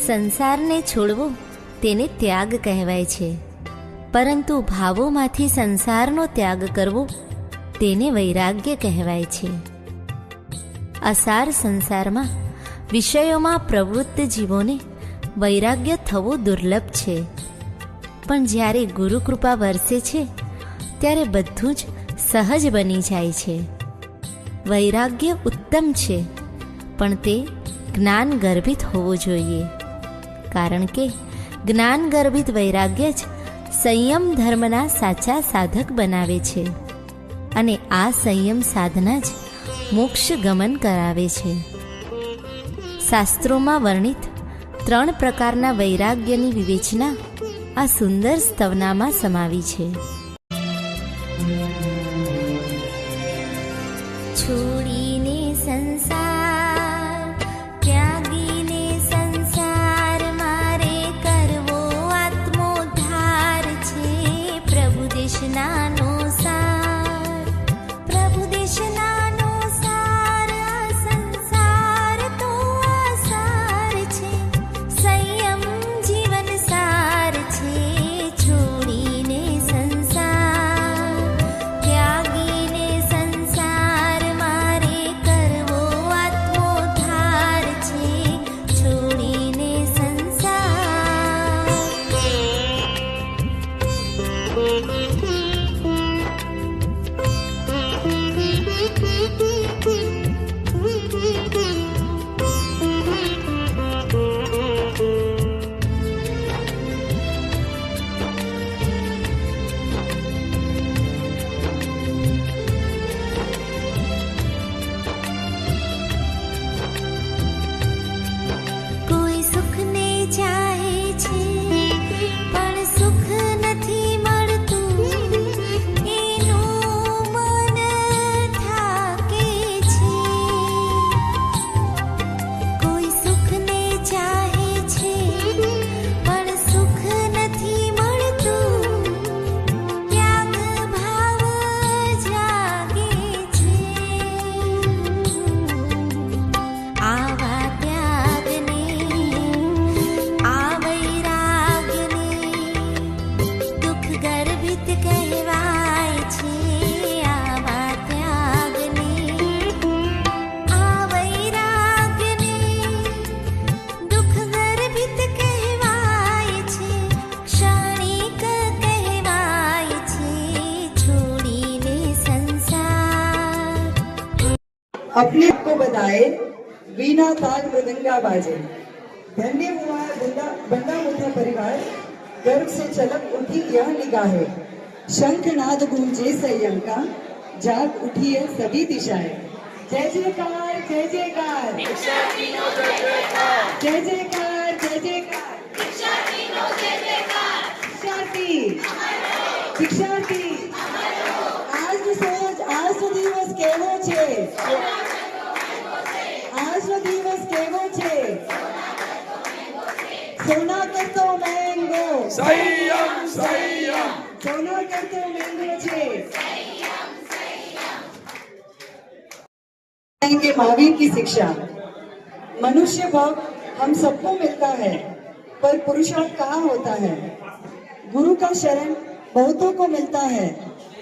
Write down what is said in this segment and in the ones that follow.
સંસારને છોડવો તેને ત્યાગ કહેવાય છે, પરંતુ ભાવોમાંથી સંસારનો ત્યાગ કરવો તેને વૈરાગ્ય કહેવાય છે. અસાર સંસારમાં વિષયોમાં પ્રવૃત્ત જીવોને વૈરાગ્ય થવું દુર્લભ છે, પણ જ્યારે ગુરુ કૃપા વરસે છે ત્યારે બધું જ સહજ બની જાય છે. વૈરાગ્ય ઉત્તમ છે, પણ તે જ્ઞાન ગર્ભિત હોવું જોઈએ, કારણ કે જ્ઞાન ગર્ભિત વૈરાગ્ય જ સંયમ ધર્મના સાચા સાધક બનાવે છે, અને આ સંયમ સાધના જ મોક્ષ ગમન કરાવે છે. શાસ્ત્રોમાં વર્ણિત 3 પ્રકારના વૈરાગ્યની વિવેચના આ સુંદર સ્તવનામાં સમાવી છે. છોડીને સંસાર, ત્યાગીને સંસાર, મારે કરવો આત્મોદ્ધાર છે. પ્રભુ દેશનાનો સાર, પ્રભુ દેશનાનો સાર, આ સંસાર તો આસાર છે. સંયમ જીવન સાર છે. છોડીને સંસાર, ત્યાગીને સંસાર, મારે કરવો આત્મોદ્ધાર છે. છોડીને સંસાર. કોઈ સુખને ચાહે છે પણ સુખ નથી મળતું, એનું મન થાકે છે. કોઈ સુખને ચાહે છે પણ સુખ નથી મળતું, ત્યાગ ભાવ જાગે છે. આવા ત્યાગને, આ વૈરાગ્યને દુઃખ ગર્ભિત કહેવાય છે. આવા ત્યાગને, આ વૈરાગ્યને દુઃખ ગર્ભિત કહેવાય છે. ક્ષણિક કહેવાય છે. છોડીને સંસાર. अपने को बताए वीणा ताल मृदंगा बाजे. धन्य हुआ बंदा मुथा परिवार, गर्व से छलक उठी यह निगाहें. शंखनाद गूंजे संयम का, जाग उठी है सभी दिशाएं. जय जयकार, जय जयकार, जय जयकार, जय जयकार. शिक्षार्थी આજનો દિવસ કેવો છે? આજનો દિવસ કેવો છે? સોના કરતો મેંગો, સંયમ સંયમ. સોના કરતો મેંગો છે. कि महावीर की शिक्षा, मनुष्य भाव हम सबको मिलता है, पर पुरुषार्थ कहाँ होता है? गुरु का शरण बहुतों को मिलता है,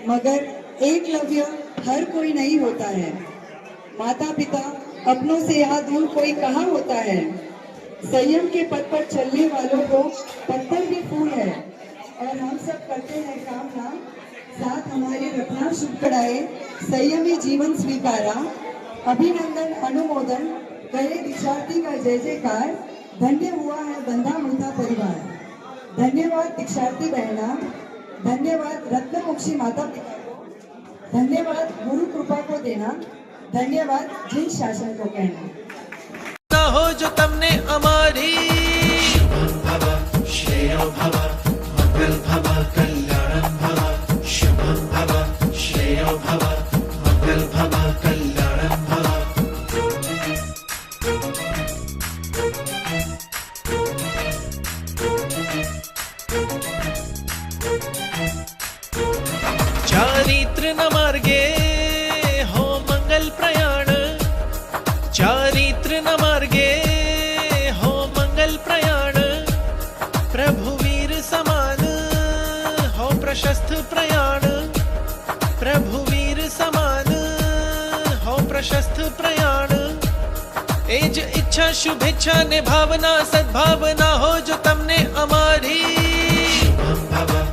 मगर एकलव्य हर कोई नहीं होता है. माता पिता अपनों से यहाँ दूर कोई कहाँ होता है? संयम के पथ पर चलने वालों को पत्थर भी फूल है, और हम सब करते हैं कामना, साथ हमारे रखना शुभ कराए. संयमी जीवन स्वीकारा, अभिनंदन अनुमोदन करे दीक्षार्थी का जय जयकार. धन्य हुआ है बंधा मुथा परिवार. धन्यवाद दीक्षार्थी बहना, धन्यवाद रत्नमुक्षी माता पिता को, धन्यवाद गुरु कृपा को देना, धन्यवाद जिन शासन को कहना. ना हो जो तमने અમારી શુભમ ભવ શ્રેયો ભવ મંગલ ભવ કલ્યાણમ ભવ. શુભમ ભવ શ્રેયો ભવ મંગલ ભવ કલ્યાણમ ભવ. ચારિત્રના માર્ગે હો મંગલ પ્રયાણ, ચારિત્રના માર્ગે प्रयाण प्रभु वीर समान हो प्रशस्त प्रयाण एज इच्छा शुभेच्छा ने भावना सद्भावना हो जो तमने अमारी शुभम भव